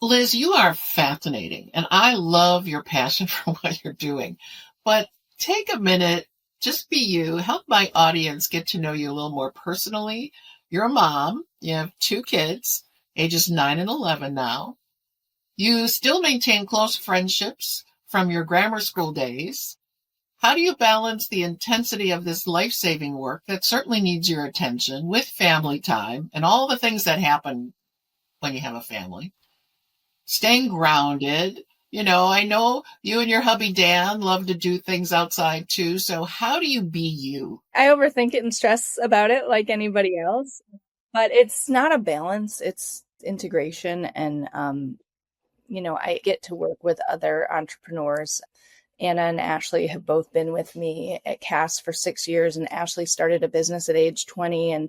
Liz, you are fascinating, and I love your passion for what you're doing. But take a minute, just be you, help my audience get to know you a little more personally. You're a mom, you have two kids, ages 9 and 11 now. You still maintain close friendships from your grammar school days. How do you balance the intensity of this life-saving work that certainly needs your attention with family time and all the things that happen when you have a family? Staying grounded. I know you and your hubby Dan love to do things outside too. So how do you be you? I overthink it and stress about it like anybody else, but it's not a balance. It's integration. And, I get to work with other entrepreneurs. Anna and Ashley have both been with me at CAST for 6 years, and Ashley started a business at age 20, and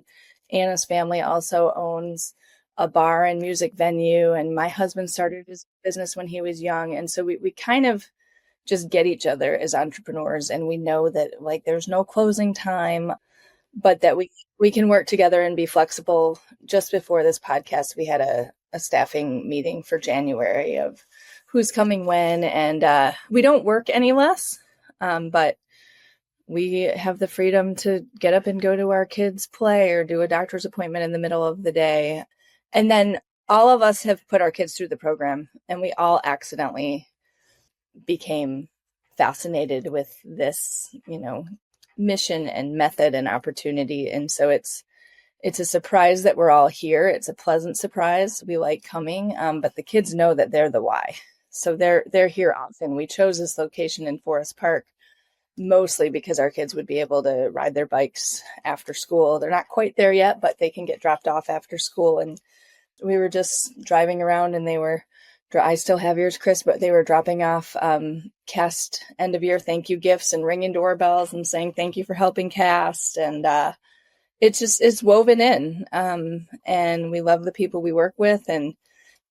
Anna's family also owns a bar and music venue, and my husband started his business when he was young. And so we kind of just get each other as entrepreneurs, and we know that like there's no closing time, but that we can work together and be flexible. Just before this podcast, we had a staffing meeting for January of who's coming when, and we don't work any less, but we have the freedom to get up and go to our kids' play or do a doctor's appointment in the middle of the day. And then all of us have put our kids through the program, and we all accidentally became fascinated with this, mission and method and opportunity. And so it's a surprise that we're all here. It's a pleasant surprise. We like coming, but the kids know that they're the why. So they're here often. We chose this location in Forest Park mostly because our kids would be able to ride their bikes after school. They're not quite there yet, but they can get dropped off after school. And we were just driving around, and I still have yours, Chris, but they were dropping off CAST end of year thank you gifts and ringing doorbells and saying thank you for helping CAST. And it's woven in. And we love the people we work with, and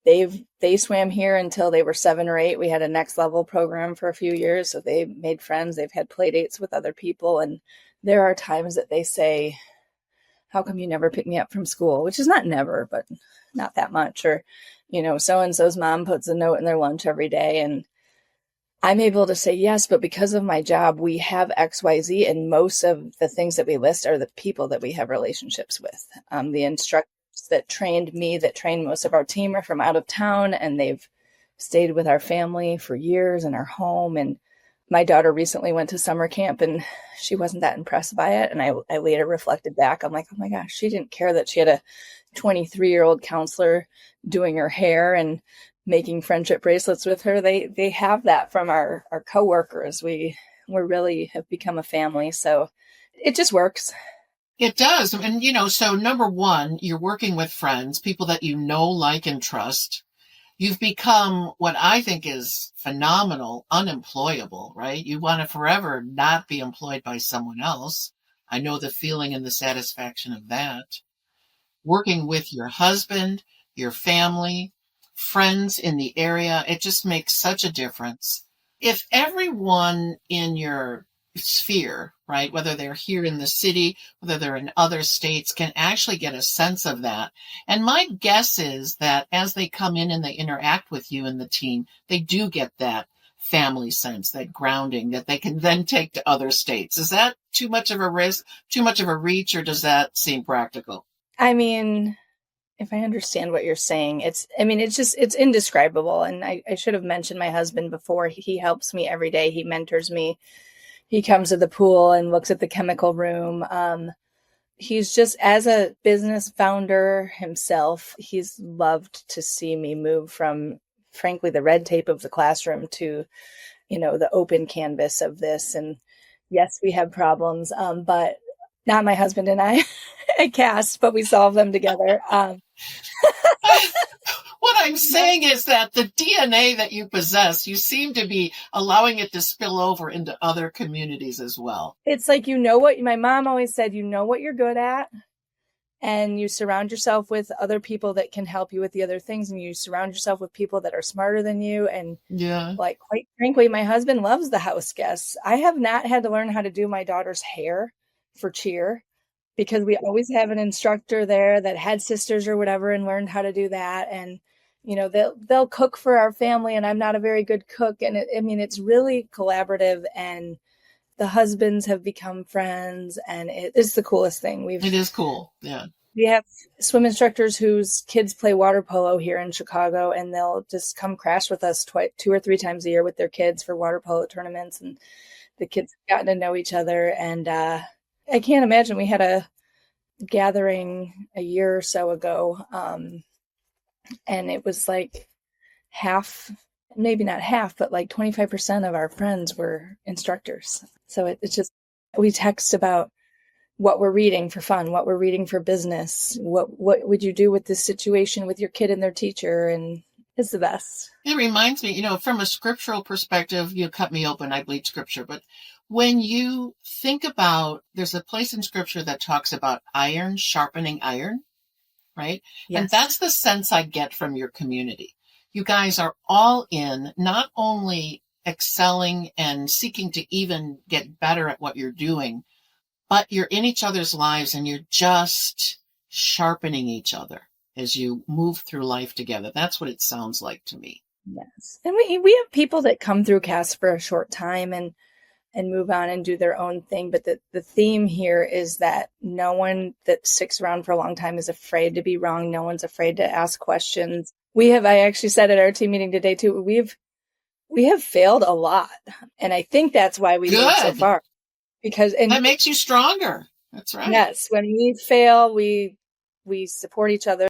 they swam here until they were 7 or 8. We had a next level program for a few years, so they made friends. They've had play dates with other people, and there are times that they say, how come you never pick me up from school? Which is not never, but not that much. Or, so-and-so's mom puts a note in their lunch every day, and I'm able to say yes, but because of my job, we have XYZ, and most of the things that we list are the people that we have relationships with. The instructors that trained me, that trained most of our team, are from out of town, and they've stayed with our family for years in our home. And my daughter recently went to summer camp, and she wasn't that impressed by it. And I later reflected back. I'm like, oh my gosh, she didn't care that she had a 23-year-old counselor doing her hair and making friendship bracelets with her. They have that from our coworkers. We really have become a family. So it just works. It does. And, so number one, you're working with friends, people that you know, like, and trust. You've become what I think is phenomenal, unemployable, right? You want to forever not be employed by someone else. I know the feeling and the satisfaction of that. Working with your husband, your family, friends in the area, it just makes such a difference. If everyone in your sphere, right, whether they're here in the city, whether they're in other states, can actually get a sense of that. And my guess is that as they come in and they interact with you and the team, they do get that family sense, that grounding that they can then take to other states. Is that too much of a risk, too much of a reach, or does that seem practical? I mean, if I understand what you're saying, it's indescribable. And I should have mentioned my husband before. He helps me every day. He mentors me. He comes to the pool and looks at the chemical room. He's just, as a business founder himself, he's loved to see me move from, frankly, the red tape of the classroom to, the open canvas of this. And yes, we have problems, but not my husband and I at CAST, but we solve them together. What I'm saying is that the DNA that you possess, you seem to be allowing it to spill over into other communities as well. It's like, what my mom always said, what you're good at, and you surround yourself with other people that can help you with the other things. And you surround yourself with people that are smarter than you. And like, quite frankly, my husband loves the house guests. I have not had to learn how to do my daughter's hair for cheer, because we always have an instructor there that had sisters or whatever and learned how to do that. And they'll cook for our family, and I'm not a very good cook. And it's really collaborative, and the husbands have become friends, and it's the coolest thing. It is cool. Yeah. We have swim instructors whose kids play water polo here in Chicago, and they'll just come crash with us 2 or 3 times a year with their kids for water polo tournaments. And the kids have gotten to know each other. And I can't imagine. We had a gathering a year or so ago, and it was like half, maybe not half, but like 25% of our friends were instructors. So it's just, we text about what we're reading for fun, what we're reading for business, what would you do with this situation with your kid and their teacher, and it's the best. It reminds me, from a scriptural perspective, you cut me open, I bleed scripture, but when you think about, there's a place in scripture that talks about iron sharpening iron, right? Yes. And that's the sense I get from your community. You guys are all in, not only excelling and seeking to even get better at what you're doing, but you're in each other's lives and you're just sharpening each other as you move through life together. That's what it sounds like to me. Yes. And we have people that come through CAST for a short time and move on and do their own thing. But the theme here is that no one that sticks around for a long time is afraid to be wrong. No one's afraid to ask questions. I actually said at our team meeting today too, we have failed a lot. And I think that's why we made so far. And that makes you stronger. That's right. Yes. When we fail, we support each other.